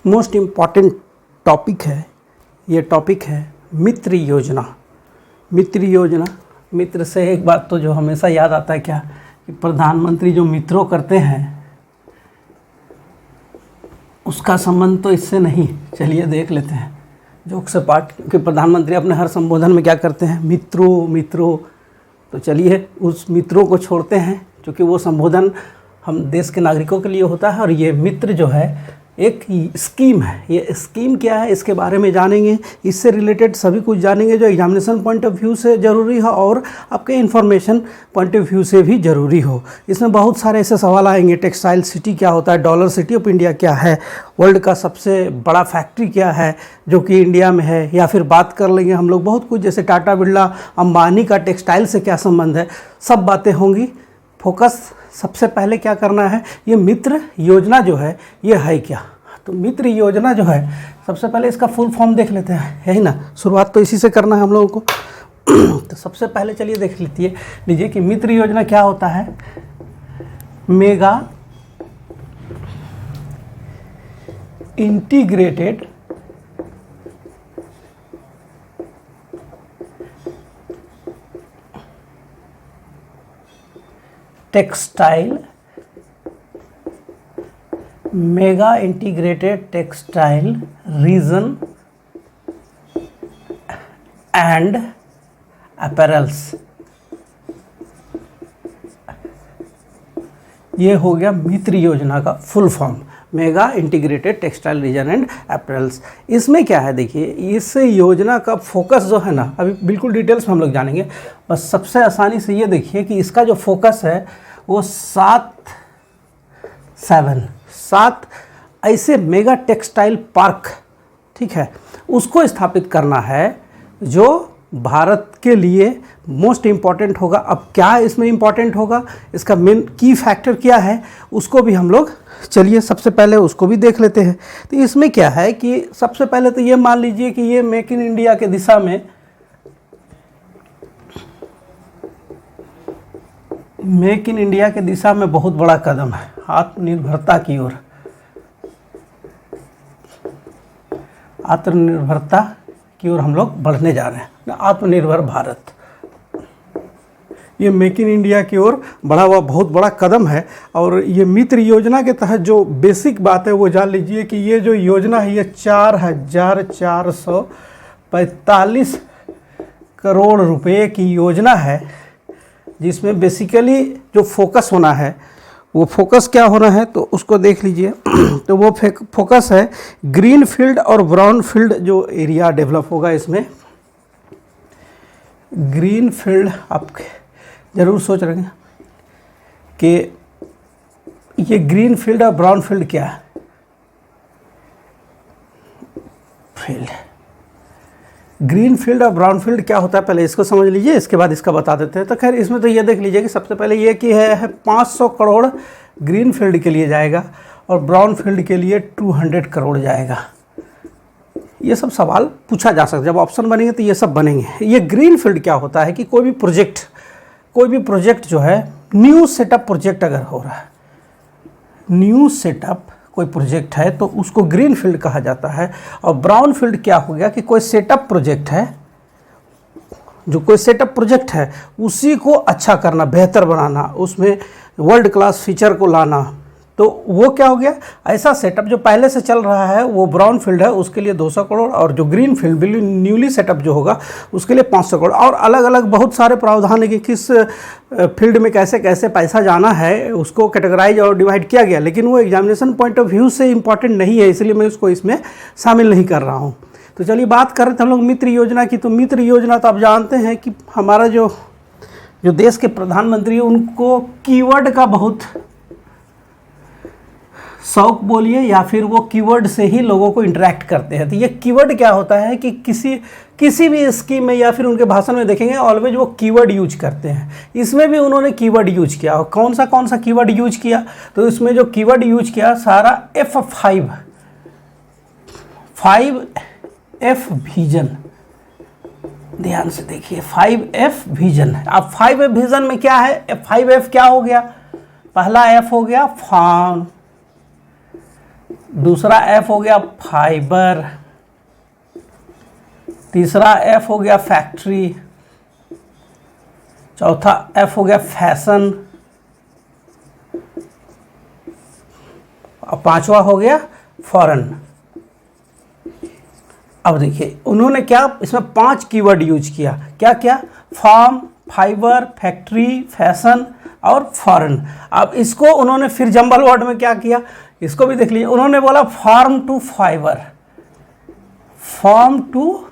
Most important topic है, ये topic है मित्र योजना। मित्र योजना, मित्र से एक बात तो जो हमेशा याद आता है क्या, कि प्रधानमंत्री जो मित्रों करते हैं उसका संबंध तो इससे नहीं। चलिए देख लेते हैं जोक से पाठ के प्रधानमंत्री अपने हर संबोधन में क्या करते हैं, मित्रों मित्रों। तो चलिए उस मित्रों को छोड़ते हैं, क्योंकि वो संबोधन हम देश के नागरिकों के लिए होता है। और ये मित्र जो है एक स्कीम है। ये स्कीम क्या है इसके बारे में जानेंगे, इससे रिलेटेड सभी कुछ जानेंगे जो एग्जामिनेशन पॉइंट ऑफ व्यू से ज़रूरी हो और आपके इन्फॉर्मेशन पॉइंट ऑफ व्यू से भी ज़रूरी हो। इसमें बहुत सारे ऐसे सवाल आएंगे, टेक्सटाइल सिटी क्या होता है, डॉलर सिटी ऑफ इंडिया क्या है, वर्ल्ड का सबसे बड़ा फैक्ट्री क्या है जो कि इंडिया में है, या फिर बात कर लेंगे हम लोग बहुत कुछ जैसे टाटा बिरला अंबानी का टेक्सटाइल से क्या संबंध है, सब बातें होंगी। फोकस सबसे पहले क्या करना है, ये मित्र योजना जो है ये है क्या। तो मित्र योजना जो है सबसे पहले इसका फुल फॉर्म देख लेते हैं, यही ना, शुरुआत तो इसी से करना है हम लोगों को। तो सबसे पहले चलिए देख लीजिए कि मित्र योजना क्या होता है। Mega integrated textile, mega integrated textile region and apparels, ये हो गया मित्र योजना का full form, mega integrated textile region and apparels. इसमें क्या है देखिए, इस योजना का फोकस जो है ना, अभी बिल्कुल डिटेल्स में हम लोग जानेंगे। बस सबसे आसानी से ये देखिए कि इसका जो फोकस है वो 7 ऐसे मेगा टेक्सटाइल पार्क, ठीक है, उसको स्थापित करना है जो भारत के लिए मोस्ट इम्पॉर्टेंट होगा। अब क्या इसमें इम्पॉर्टेंट होगा, इसका मेन की फैक्टर क्या है, उसको भी हम लोग चलिए सबसे पहले उसको भी देख लेते हैं। तो इसमें क्या है कि सबसे पहले तो ये मान लीजिए कि ये मेक इन इंडिया के दिशा में, मेक इन इंडिया के दिशा में बहुत बड़ा कदम है, आत्मनिर्भरता की ओर, आत्मनिर्भरता की ओर हम लोग बढ़ने जा रहे हैं, आत्मनिर्भर भारत। ये मेक इन इंडिया की ओर बढ़ा हुआ बहुत बड़ा कदम है। और ये मित्र योजना के तहत जो बेसिक बात है वो जान लीजिए कि ये जो योजना है ये 4,445 करोड़ रुपए की योजना है, जिसमें बेसिकली जो फोकस होना है, वो फोकस क्या होना है तो उसको देख लीजिए। तो वो फोकस है ग्रीन फील्ड और ब्राउन फील्ड जो एरिया डेवलप होगा इसमें। ग्रीन फील्ड आप ज़रूर सोच रहे हैं कि ये ग्रीन फील्ड और ब्राउन फील्ड क्या है। फील्ड, ग्रीन फील्ड और ब्राउन फील्ड क्या होता है पहले इसको समझ लीजिए, इसके बाद इसका बता देते हैं। तो खैर इसमें तो ये देख लीजिए कि सबसे पहले ये कि है 500 करोड़ ग्रीन फील्ड के लिए जाएगा और ब्राउन फील्ड के लिए 200 करोड़ जाएगा। ये सब सवाल पूछा जा सकता है, जब ऑप्शन बनेंगे तो ये सब बनेंगे। ये ग्रीन फील्ड क्या होता है कि कोई भी प्रोजेक्ट जो है, न्यू सेटअप प्रोजेक्ट अगर हो रहा है, न्यू सेटअप कोई प्रोजेक्ट है तो उसको ग्रीन फील्ड कहा जाता है। और ब्राउन फील्ड क्या हो गया कि कोई सेटअप प्रोजेक्ट है, जो कोई सेटअप प्रोजेक्ट है उसी को अच्छा करना, बेहतर बनाना, उसमें वर्ल्ड क्लास फीचर को लाना। तो वो क्या हो गया, ऐसा सेटअप जो पहले से चल रहा है वो ब्राउन फील्ड है, उसके लिए 200 करोड़, और जो ग्रीन फील्ड बिल्कुल न्यूली सेटअप जो होगा उसके लिए 500 करोड़। और अलग अलग बहुत सारे प्रावधान है कि किस फील्ड में कैसे कैसे पैसा जाना है, उसको कैटेगराइज और डिवाइड किया गया। लेकिन वो एग्जामिनेशन पॉइंट ऑफ व्यू से इम्पॉर्टेंट नहीं है, इसलिए मैं उसको इसमें शामिल नहीं कर रहा हूँ। तो चलिए बात कर रहे थे हम लोग मित्र योजना की। तो मित्र योजना तो आप जानते हैं कि हमारा जो देश के प्रधानमंत्री है उनको कीवर्ड का बहुत शौक बोलिए, या फिर वो कीवर्ड से ही लोगों को इंटरेक्ट करते हैं। तो ये कीवर्ड क्या होता है कि किसी भी स्कीम में या फिर उनके भाषण में देखेंगे ऑलवेज वो कीवर्ड यूज करते हैं। इसमें भी उन्होंने कीवर्ड यूज किया। और कौन सा कीवर्ड यूज किया, तो इसमें जो कीवर्ड यूज किया सारा F5 विजन, ध्यान से देखिए 5F विजन। अब 5F विजन में क्या है, 5F क्या हो गया, पहला F हो गया फार्म, दूसरा एफ हो गया फाइबर, तीसरा एफ हो गया फैक्ट्री, चौथा एफ हो गया फैशन, और पांचवा हो गया फॉरेन। अब देखिए उन्होंने क्या इसमें 5 कीवर्ड यूज किया, क्या क्या, फार्म, फाइबर, फैक्ट्री, फैशन और फॉरेन। अब इसको उन्होंने फिर जंबल वर्ड में क्या किया, इसको भी देख लीजिए। उन्होंने बोला farm to fibre, farm to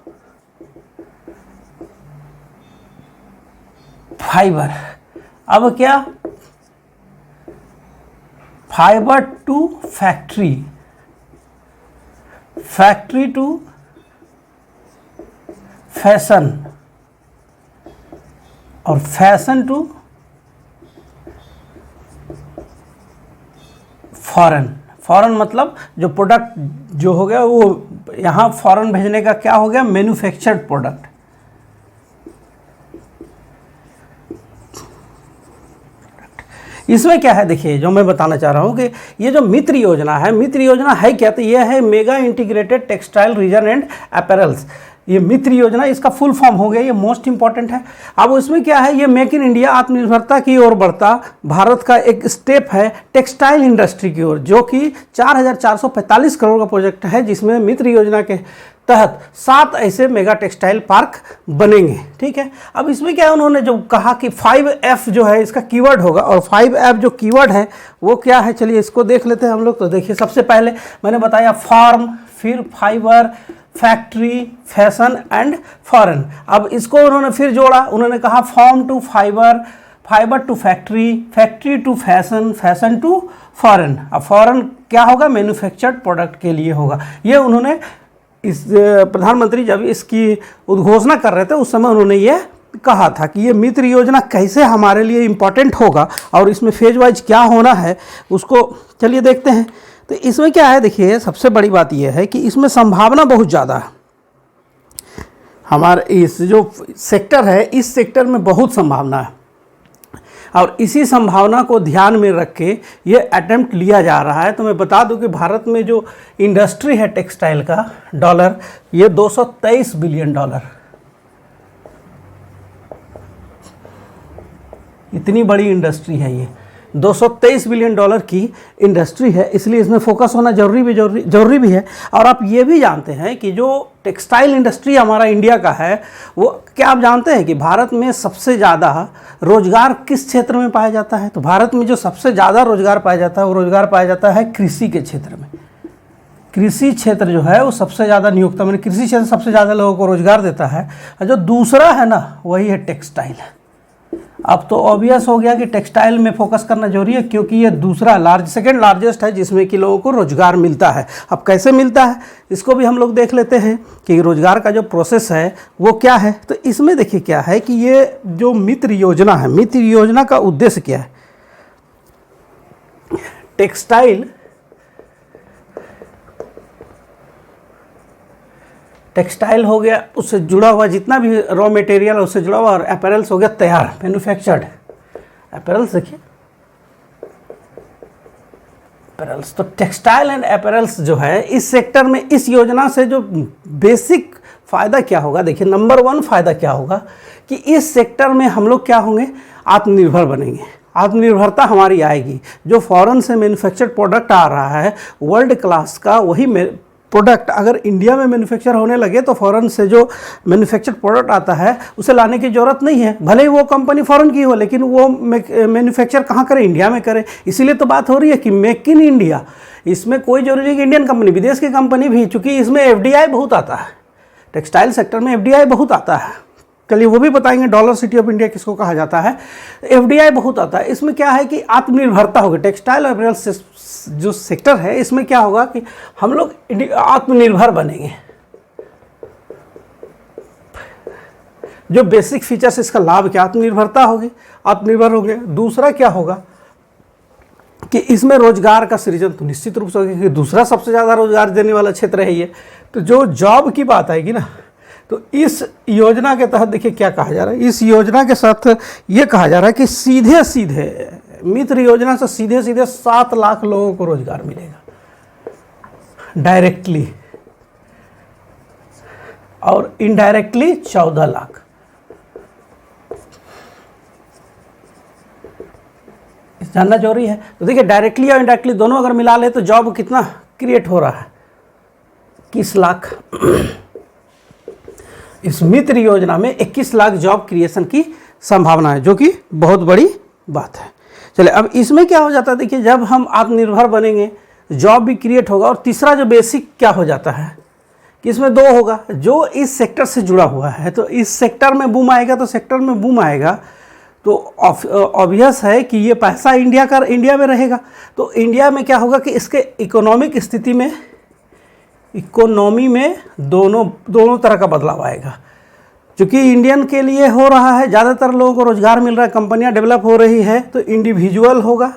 fibre. अब क्या, fibre to factory, factory to fashion और फैशन टू फॉरेन। फॉरेन मतलब जो प्रोडक्ट जो हो गया वो यहाँ फॉरेन भेजने का क्या हो गया, मैन्युफैक्चर्ड प्रोडक्ट। इसमें क्या है देखिए, जो मैं बताना चाह रहा हूँ कि ये जो मित्र योजना है, मित्र योजना है क्या, तो ये है mega integrated textile region and apparels. ये मित्र योजना इसका फुल फॉर्म हो गया, ये मोस्ट इंपॉर्टेंट है। अब उसमें क्या है, ये मेक इन इंडिया आत्मनिर्भरता की ओर बढ़ता भारत का एक स्टेप है टेक्सटाइल इंडस्ट्री की ओर, जो कि 4,445 करोड़ का प्रोजेक्ट है, जिसमें मित्र योजना के तहत 7 ऐसे मेगा टेक्सटाइल पार्क बनेंगे। ठीक है, अब इसमें क्या है, उन्होंने जो कहा कि 5F जो है इसका कीवर्ड होगा, और 5F जो कीवर्ड है वो क्या है, चलिए इसको देख लेते हैं हम लोग। तो देखिए सबसे पहले मैंने बताया फार्म, फिर fibre, factory, fashion and foreign. अब इसको उन्होंने फिर जोड़ा, उन्होंने कहा farm to fibre, fibre to factory, factory to fashion, fashion to foreign. अब फॉरेन क्या होगा, मैन्युफैक्चर्ड प्रोडक्ट के लिए होगा। ये उन्होंने इस प्रधानमंत्री जब इसकी उद्घोषणा कर रहे थे उस समय उन्होंने ये कहा था कि ये मित्र योजना कैसे हमारे लिए इम्पॉर्टेंट होगा और इसमें फेज वाइज क्या होना है उसको चलिए देखते हैं। तो इसमें क्या है देखिए, सबसे बड़ी बात यह है कि इसमें संभावना बहुत ज़्यादा है। हमारे इस जो सेक्टर है, इस सेक्टर में बहुत संभावना है, और इसी संभावना को ध्यान में रख के ये अटेम्प्ट लिया जा रहा है। तो मैं बता दूं कि भारत में जो इंडस्ट्री है टेक्सटाइल का डॉलर, ये 223 बिलियन डॉलर, इतनी बड़ी इंडस्ट्री है ये, 223 बिलियन डॉलर की इंडस्ट्री है, इसलिए इसमें फोकस होना जरूरी भी है। और आप ये भी जानते हैं कि जो टेक्सटाइल इंडस्ट्री हमारा इंडिया का है, वो क्या आप जानते हैं कि भारत में सबसे ज़्यादा रोजगार किस क्षेत्र में पाया जाता है? तो भारत में जो सबसे ज़्यादा रोजगार पाया जाता है वो रोजगार पाया जाता है कृषि के क्षेत्र में। कृषि क्षेत्र जो है वो सबसे ज़्यादा नियोक्ता, मैंने कृषि क्षेत्र सबसे ज़्यादा लोगों को रोजगार देता है। और जो दूसरा है ना, वही है टेक्सटाइल। अब तो ऑब्वियस हो गया कि टेक्सटाइल में फोकस करना जरूरी है, क्योंकि ये दूसरा सेकेंड लार्जेस्ट है जिसमें कि लोगों को रोजगार मिलता है। अब कैसे मिलता है इसको भी हम लोग देख लेते हैं कि रोजगार का जो प्रोसेस है वो क्या है। तो इसमें देखिए क्या है कि ये जो मित्र योजना है, मित्र योजना का उद्देश्य क्या है, टेक्सटाइल हो गया, उससे जुड़ा हुआ जितना भी रॉ मटेरियल है उससे जुड़ा हुआ, और अपैरल्स हो गया तैयार, मैन्युफैक्चर्ड अपैरल्स। देखिए अपैरल्स, तो टेक्सटाइल एंड अपैरल्स जो है इस सेक्टर में, इस योजना से जो बेसिक फ़ायदा क्या होगा, देखिए नंबर 1 फ़ायदा क्या होगा कि इस सेक्टर में हम लोग क्या होंगे, आत्मनिर्भर बनेंगे। आत्मनिर्भरता हमारी आएगी। जो फॉरेन से मैन्युफैक्चर्ड प्रोडक्ट आ रहा है वर्ल्ड क्लास का, वही प्रोडक्ट अगर इंडिया में मैन्युफैक्चर होने लगे तो फॉरेन से जो मैन्युफैक्चर्ड प्रोडक्ट आता है उसे लाने की ज़रूरत नहीं है। भले ही वो कंपनी फॉरेन की हो, लेकिन वो मैन्युफैक्चर कहाँ करे, इंडिया में करे। इसीलिए तो बात हो रही है कि मेक इन इंडिया। इसमें कोई जरूरी है कि इंडियन कंपनी, विदेश की कंपनी भी, चूँकि इसमें FDI बहुत आता है, टेक्सटाइल सेक्टर में FDI बहुत आता है। चलिए वो भी बताएंगे, डॉलर सिटी ऑफ इंडिया किसको कहा जाता है। FDI बहुत आता है। इसमें क्या है कि आत्मनिर्भरता होगी। टेक्सटाइल और अपैरल जो सेक्टर है इसमें क्या होगा कि हम लोग आत्मनिर्भर बनेंगे। जो बेसिक फीचर्स इसका लाभ क्या, आत्मनिर्भरता होगी, आत्मनिर्भर होंगे। दूसरा क्या होगा कि इसमें रोजगार का सृजन तो निश्चित रूप से होगा, क्योंकि दूसरा सबसे ज़्यादा रोजगार देने वाला क्षेत्र है ये। तो जो जॉब की बात आएगी ना, तो इस योजना के तहत देखिए क्या कहा जा रहा है। इस योजना के साथ ये कहा जा रहा है कि सीधे सीधे मित्र योजना से सीधे सीधे 7 लाख लोगों को रोजगार मिलेगा। डायरेक्टली और इनडायरेक्टली 14 लाख। जानना जरूरी है। तो देखिए डायरेक्टली और इनडायरेक्टली दोनों अगर मिला ले तो जॉब कितना क्रिएट हो रहा है, 21 लाख। इस मित्र योजना में 21 लाख जॉब क्रिएशन की संभावना है, जो कि बहुत बड़ी बात है। चलिए अब इसमें क्या हो जाता है, देखिए जब हम आत्मनिर्भर बनेंगे जॉब भी क्रिएट होगा, और तीसरा जो बेसिक क्या हो जाता है कि इसमें दो होगा, जो इस सेक्टर से जुड़ा हुआ है। तो इस सेक्टर में बूम आएगा तो सेक्टर में बूम आएगा तो ऑब्वियस है कि ये पैसा इंडिया में रहेगा। तो इंडिया में क्या होगा कि इसके इकोनॉमिक स्थिति में, इकोनॉमी में दोनों तरह का बदलाव आएगा। क्योंकि इंडियन के लिए हो रहा है, ज़्यादातर लोगों को रोज़गार मिल रहा है, कंपनियां डेवलप हो रही है, तो इंडिविजुअल होगा,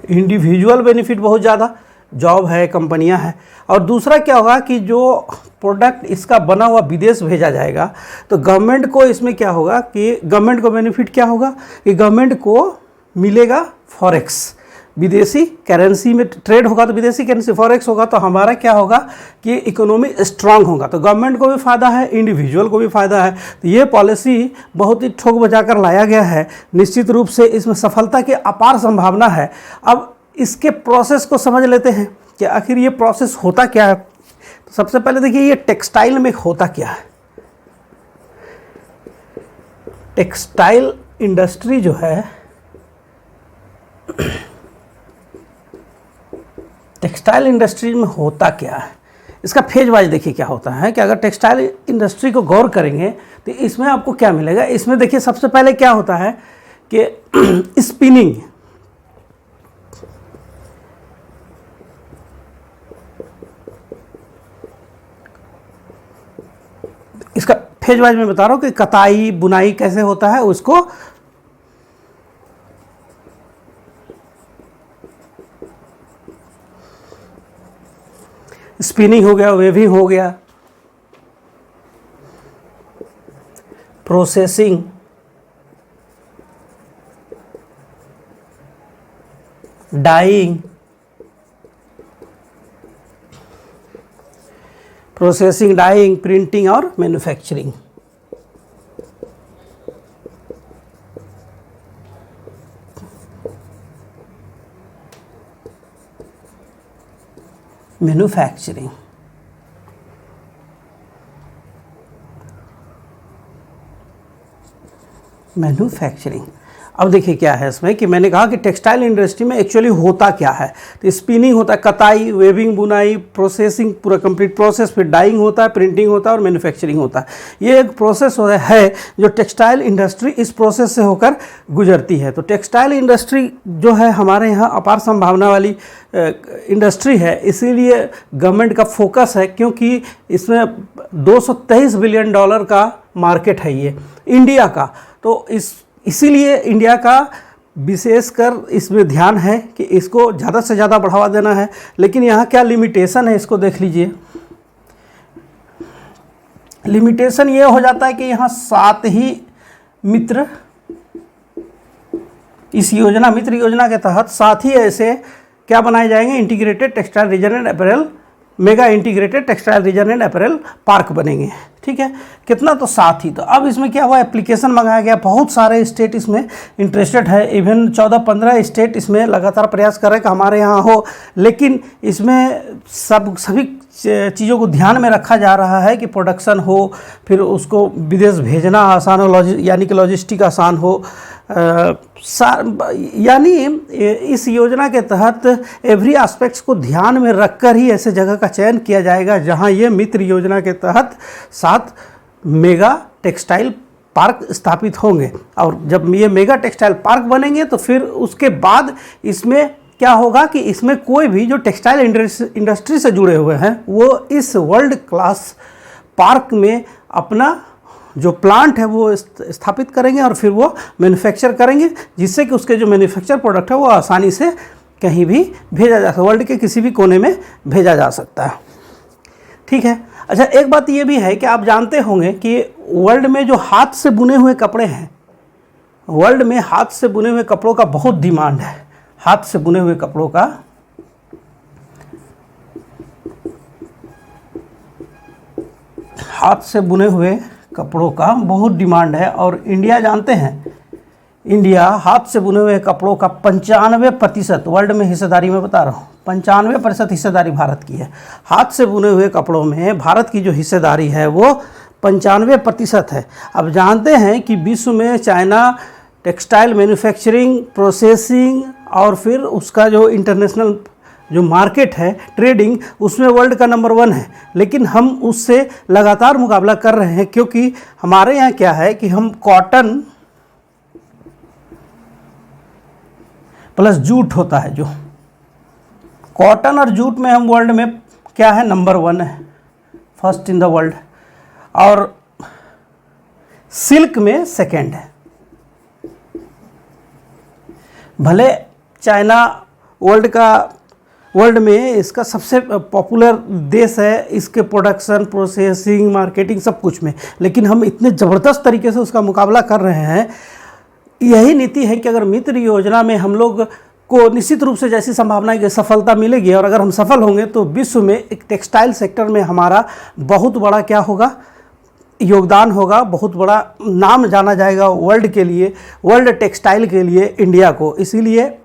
इंडिविजुअल बेनिफिट बहुत ज़्यादा, जॉब है, कंपनियां हैं। और दूसरा क्या होगा कि जो प्रोडक्ट इसका बना हुआ विदेश भेजा जाएगा तो गवर्नमेंट को इसमें क्या होगा कि गवर्नमेंट को बेनिफिट क्या होगा कि गवर्नमेंट को मिलेगा फॉरेक्स, विदेशी करेंसी में ट्रेड होगा तो विदेशी करेंसी फॉरेक्स होगा, तो हमारा क्या होगा कि इकोनॉमी स्ट्रांग होगा। तो गवर्नमेंट को भी फ़ायदा है, इंडिविजुअल को भी फ़ायदा है। तो ये पॉलिसी बहुत ही ठोक बजा कर लाया गया है। निश्चित रूप से इसमें सफलता की अपार संभावना है। अब इसके प्रोसेस को समझ लेते हैं कि आखिर ये प्रोसेस होता क्या है। तो सबसे पहले देखिए ये टेक्सटाइल में होता क्या है। टेक्सटाइल इंडस्ट्री जो है, टेक्सटाइल इंडस्ट्री में होता क्या है, इसका फेज वाइज देखिए क्या होता है कि अगर टेक्सटाइल इंडस्ट्री को गौर करेंगे तो इसमें आपको क्या मिलेगा। इसमें देखिए सबसे पहले क्या होता है कि स्पिनिंग, इसका फेज वाइज मैं बता रहा हूँ कि कताई बुनाई कैसे होता है उसको। स्पिनिंग हो गया, वेविंग हो गया, processing, dyeing, processing, dyeing, printing और मैन्युफैक्चरिंग। मैन्युफैक्चरिंग अब देखिए क्या है इसमें कि मैंने कहा कि टेक्सटाइल इंडस्ट्री में एक्चुअली होता क्या है। तो स्पिनिंग होता है, कताई, वेविंग, बुनाई, प्रोसेसिंग, पूरा कंप्लीट प्रोसेस, फिर डाइंग होता है, प्रिंटिंग होता है और मैन्युफैक्चरिंग होता है। ये एक प्रोसेस है जो टेक्सटाइल इंडस्ट्री इस प्रोसेस से होकर गुजरती है। तो टेक्सटाइल इंडस्ट्री जो है हमारे यहाँ अपार संभावना वाली इंडस्ट्री है, इसीलिए गवर्नमेंट का फोकस है, क्योंकि इसमें $223 बिलियन का मार्केट है ये इंडिया का। तो इसीलिए इंडिया का विशेषकर इसमें ध्यान है कि इसको ज़्यादा से ज़्यादा बढ़ावा देना है। लेकिन यहाँ क्या लिमिटेशन है, इसको देख लीजिए। लिमिटेशन ये हो जाता है कि यहाँ 7 ही मित्र, इस योजना, मित्र योजना के तहत 7 ही ऐसे क्या बनाए जाएंगे, integrated textile region and apparel, mega integrated textile region and apparel park बनेंगे। ठीक है, कितना, तो 7 ही। तो अब इसमें क्या हुआ, एप्लीकेशन मंगाया गया, बहुत सारे स्टेट इसमें इंटरेस्टेड है, इवन 14-15 स्टेट इसमें लगातार प्रयास कर रहे हैं कि हमारे यहाँ हो। लेकिन इसमें सभी चीज़ों को ध्यान में रखा जा रहा है कि प्रोडक्शन हो, फिर उसको विदेश भेजना आसान हो, यानी कि लॉजिस्टिक आसान हो। यानी इस योजना के तहत एवरी एस्पेक्ट्स को ध्यान में रखकर ही ऐसे जगह का चयन किया जाएगा जहां ये मित्र योजना के तहत 7 मेगा टेक्सटाइल पार्क स्थापित होंगे। और जब ये मेगा टेक्सटाइल पार्क बनेंगे तो फिर उसके बाद इसमें क्या होगा कि इसमें कोई भी जो टेक्सटाइल इंडस्ट्री से जुड़े हुए हैं वो इस वर्ल्ड क्लास पार्क में अपना जो प्लांट है वो स्थापित करेंगे और फिर वो मैन्युफैक्चर करेंगे, जिससे कि उसके जो मैन्युफैक्चर प्रोडक्ट है वो आसानी से कहीं भी भेजा जा सकता है, वर्ल्ड के किसी भी कोने में भेजा जा सकता है। ठीक है। अच्छा, एक बात ये भी है कि आप जानते होंगे कि वर्ल्ड में जो हाथ से बुने हुए कपड़े हैं, वर्ल्ड में हाथ से बुने हुए कपड़ों का बहुत डिमांड है। हाथ से बुने हुए कपड़ों का हाथ से बुने हुए कपड़ों का बहुत डिमांड है और इंडिया जानते हैं, इंडिया हाथ से बुने हुए कपड़ों का 95% वर्ल्ड में हिस्सेदारी में बता रहा हूँ, 95% हिस्सेदारी भारत की है। हाथ से बुने हुए कपड़ों में भारत की जो हिस्सेदारी है वो 95% है। अब जानते हैं कि विश्व में चाइना टेक्सटाइल मैन्युफैक्चरिंग, प्रोसेसिंग और फिर उसका जो इंटरनेशनल जो मार्केट है, ट्रेडिंग, उसमें वर्ल्ड का नंबर 1 है। लेकिन हम उससे लगातार मुकाबला कर रहे हैं, क्योंकि हमारे यहाँ क्या है कि हम कॉटन प्लस जूट होता है, जो कॉटन और जूट में हम वर्ल्ड में क्या है, नंबर 1 है, फर्स्ट इन द वर्ल्ड, और सिल्क में सेकेंड है। भले चाइना वर्ल्ड में इसका सबसे पॉपुलर देश है, इसके प्रोडक्शन, प्रोसेसिंग, मार्केटिंग सब कुछ में, लेकिन हम इतने ज़बरदस्त तरीके से उसका मुकाबला कर रहे हैं। यही नीति है कि अगर मित्र योजना में हम लोग को निश्चित रूप से जैसी संभावना है कि सफलता मिलेगी, और अगर हम सफल होंगे तो विश्व में एक टेक्सटाइल सेक्टर में हमारा बहुत बड़ा क्या होगा, योगदान होगा, बहुत बड़ा नाम जाना जाएगा वर्ल्ड के लिए, वर्ल्ड टेक्सटाइल के लिए इंडिया को। इसीलिए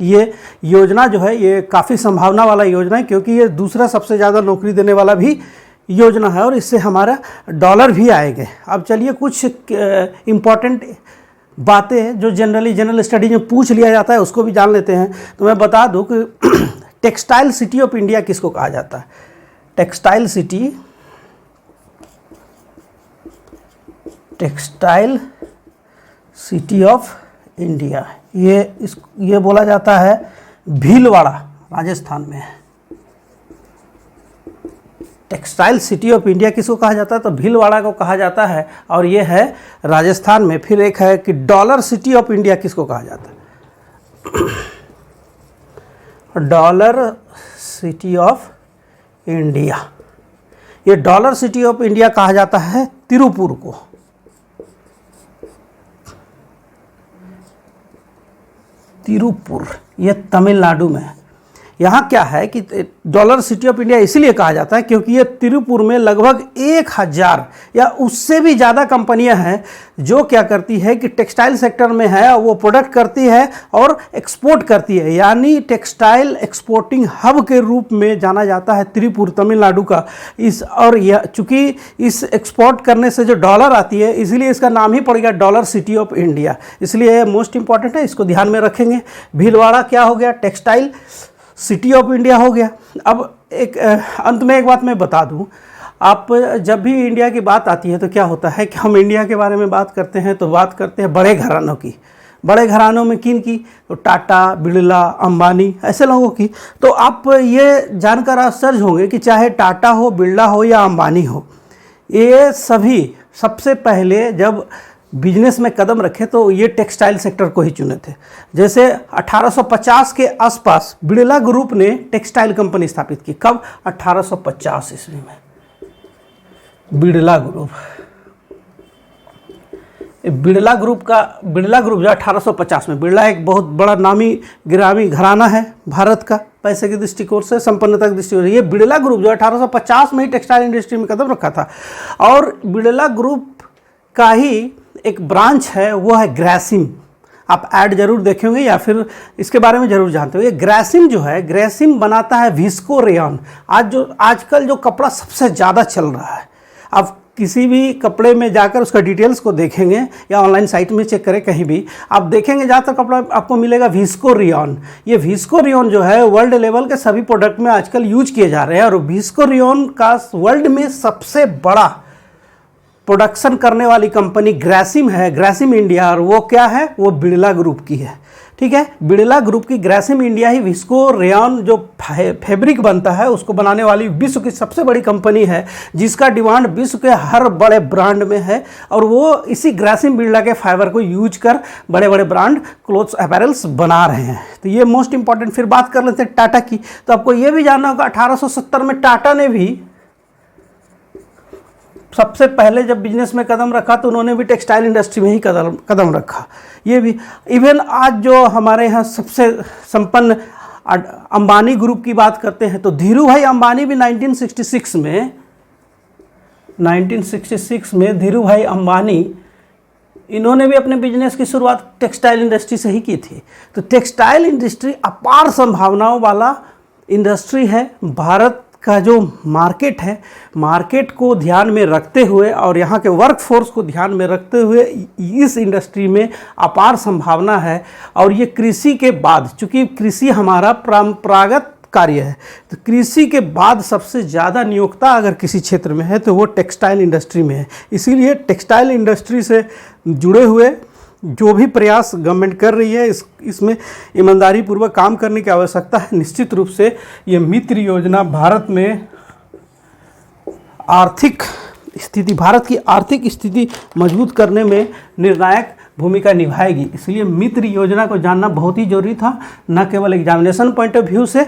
ये योजना जो है ये काफ़ी संभावना वाला योजना है, क्योंकि ये दूसरा सबसे ज़्यादा नौकरी देने वाला भी योजना है और इससे हमारा डॉलर भी आएंगे। अब चलिए कुछ इम्पॉर्टेंट बातें जो जनरल स्टडी में पूछ लिया जाता है उसको भी जान लेते हैं। तो मैं बता दूं कि टेक्सटाइल सिटी ऑफ इंडिया किसको कहा जाता है। टेक्सटाइल सिटी ऑफ इंडिया ये बोला जाता है भीलवाड़ा, राजस्थान में है। टेक्सटाइल सिटी ऑफ इंडिया किसको कहा जाता है, तो भीलवाड़ा को कहा जाता है, और ये है राजस्थान में। फिर एक है कि डॉलर सिटी ऑफ इंडिया किसको कहा जाता है, डॉलर सिटी ऑफ इंडिया, ये डॉलर सिटी ऑफ इंडिया कहा जाता है तिरुपुर को। तिरुपुर ये तमिलनाडु में है। यहाँ क्या है कि डॉलर सिटी ऑफ इंडिया इसलिए कहा जाता है क्योंकि ये तिरुपुर में लगभग 1000 या उससे भी ज़्यादा कंपनियां हैं जो क्या करती है कि टेक्सटाइल सेक्टर में है, और वो प्रोडक्ट करती है और एक्सपोर्ट करती है, यानी टेक्सटाइल एक्सपोर्टिंग हब के रूप में जाना जाता है तिरुपुर तमिलनाडु का। और यह चूँकि इस एक्सपोर्ट करने से जो डॉलर आती है, इसलिए इसका नाम ही पड़ गया डॉलर सिटी ऑफ इंडिया, इसलिए मोस्ट इंपॉर्टेंट है, इसको ध्यान में रखेंगे। भीलवाड़ा क्या हो गया, टेक्सटाइल सिटी ऑफ इंडिया हो गया। अब एक अंत में एक बात मैं बता दूं, आप जब भी इंडिया की बात आती है तो क्या होता है कि हम इंडिया के बारे में बात करते हैं तो बात करते हैं बड़े घरानों की। बड़े घरानों में किन की, तो टाटा, बिरला, अंबानी, ऐसे लोगों की। तो आप ये जानकर आश्चर्य होंगे कि चाहे टाटा हो, बिरला हो या अंबानी हो, ये सभी सबसे पहले जब बिजनेस में कदम रखे तो ये टेक्सटाइल सेक्टर को ही चुने थे। जैसे 1850 के आसपास बिरला ग्रुप ने टेक्सटाइल कंपनी स्थापित की। कब, 1850 ईस्वी में बिरला ग्रुप जो 1850 में, बिरला एक बहुत बड़ा नामी गिरामी घराना है भारत का, पैसे के दृष्टिकोण से, संपन्नता के दृष्टिकोण से। ये बिरला ग्रुप जो 1850 में ही टेक्सटाइल इंडस्ट्री में कदम रखा था। और बिरला ग्रुप का ही एक ब्रांच है, वो है ग्रासिम। आप ऐड जरूर देखेंगे या फिर इसके बारे में जरूर जानते हो। ये ग्रासिम जो है, ग्रासिम बनाता है विस्को रेयन। आजकल जो कपड़ा सबसे ज़्यादा चल रहा है, आप किसी भी कपड़े में जाकर उसका डिटेल्स को देखेंगे या ऑनलाइन साइट में चेक करें, कहीं भी आप देखेंगे ज़्यादातर कपड़ा आपको मिलेगा विस्को रेयन। ये विस्को रेयन जो है वर्ल्ड लेवल के सभी प्रोडक्ट में आजकल यूज किए जा रहे हैं, और विस्को रेयन का वर्ल्ड में सबसे बड़ा प्रोडक्शन करने वाली कंपनी ग्रासिम है, ग्रासिम इंडिया। और वो क्या है, वो बिरला ग्रुप की है। ठीक है, बिरला ग्रुप की ग्रासिम इंडिया ही विस्को रेयन जो फैब्रिक बनता है उसको बनाने वाली विश्व की सबसे बड़ी कंपनी है, जिसका डिमांड विश्व के हर बड़े ब्रांड में है। और वो इसी ग्रासिम बिरला के फाइबर को यूज कर बड़े बड़े ब्रांड क्लोथ्स अपैरल्स बना रहे हैं। तो ये मोस्ट इंपॉर्टेंट। फिर बात कर लेते हैं टाटा की। तो आपको ये भी जानना होगा 1870 में टाटा ने भी सबसे पहले जब बिजनेस में कदम रखा तो उन्होंने भी टेक्सटाइल इंडस्ट्री में ही कदम रखा। ये भी इवन आज जो हमारे यहाँ सबसे संपन्न अंबानी ग्रुप की बात करते हैं तो धीरू भाई अंबानी भी 1966 में 1966 में धीरू भाई अंबानी, इन्होंने भी अपने बिजनेस की शुरुआत टेक्सटाइल इंडस्ट्री से ही की थी। तो टेक्सटाइल इंडस्ट्री अपार संभावनाओं वाला इंडस्ट्री है। भारत का जो मार्केट है, मार्केट को ध्यान में रखते हुए और यहाँ के वर्क फोर्स को ध्यान में रखते हुए इस इंडस्ट्री में अपार संभावना है। और ये कृषि के बाद, चूँकि कृषि हमारा परंपरागत कार्य है, तो कृषि के बाद सबसे ज़्यादा नियोक्ता अगर किसी क्षेत्र में है तो वो टेक्सटाइल इंडस्ट्री में है। इसीलिए टेक्सटाइल इंडस्ट्री से जुड़े हुए जो भी प्रयास गवर्नमेंट कर रही है, इसमें ईमानदारी पूर्वक काम करने की आवश्यकता है। निश्चित रूप से ये मित्र योजना भारत में भारत की आर्थिक स्थिति मजबूत करने में निर्णायक भूमिका निभाएगी। इसलिए मित्र योजना को जानना बहुत ही जरूरी था, न केवल एग्जामिनेशन पॉइंट ऑफ व्यू से,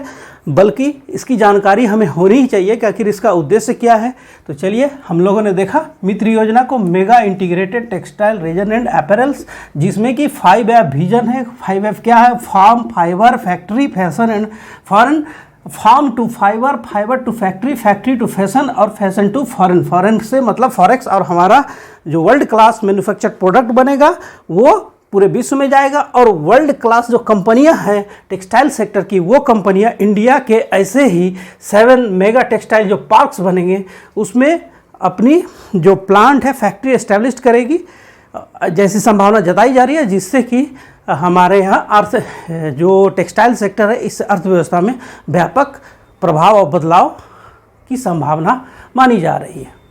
बल्कि इसकी जानकारी हमें होनी ही चाहिए कि आखिर इसका उद्देश्य क्या है। तो चलिए, हम लोगों ने देखा मित्र योजना को, mega integrated textile region and apparels, जिसमें कि 5F विजन है। 5F क्या है? Farm, fibre, factory, fashion and foreign. Farm to fibre, fibre to factory, factory to fashion और फैशन टू फॉरेन। फॉरेन से मतलब फॉरेक्स, और हमारा जो वर्ल्ड क्लास मैन्युफैक्चर्ड प्रोडक्ट बनेगा वो पूरे विश्व में जाएगा। और वर्ल्ड क्लास जो कंपनियां हैं टेक्सटाइल सेक्टर की, वो कंपनियां इंडिया के ऐसे ही 7 मेगा टेक्सटाइल जो पार्क्स बनेंगे उसमें अपनी जो प्लांट है, फैक्ट्री एस्टेब्लिश करेगी, जैसी संभावना जताई जा रही है, जिससे कि हमारे यहाँ जो टेक्सटाइल सेक्टर है इस अर्थव्यवस्था में व्यापक प्रभाव और बदलाव की संभावना मानी जा रही है।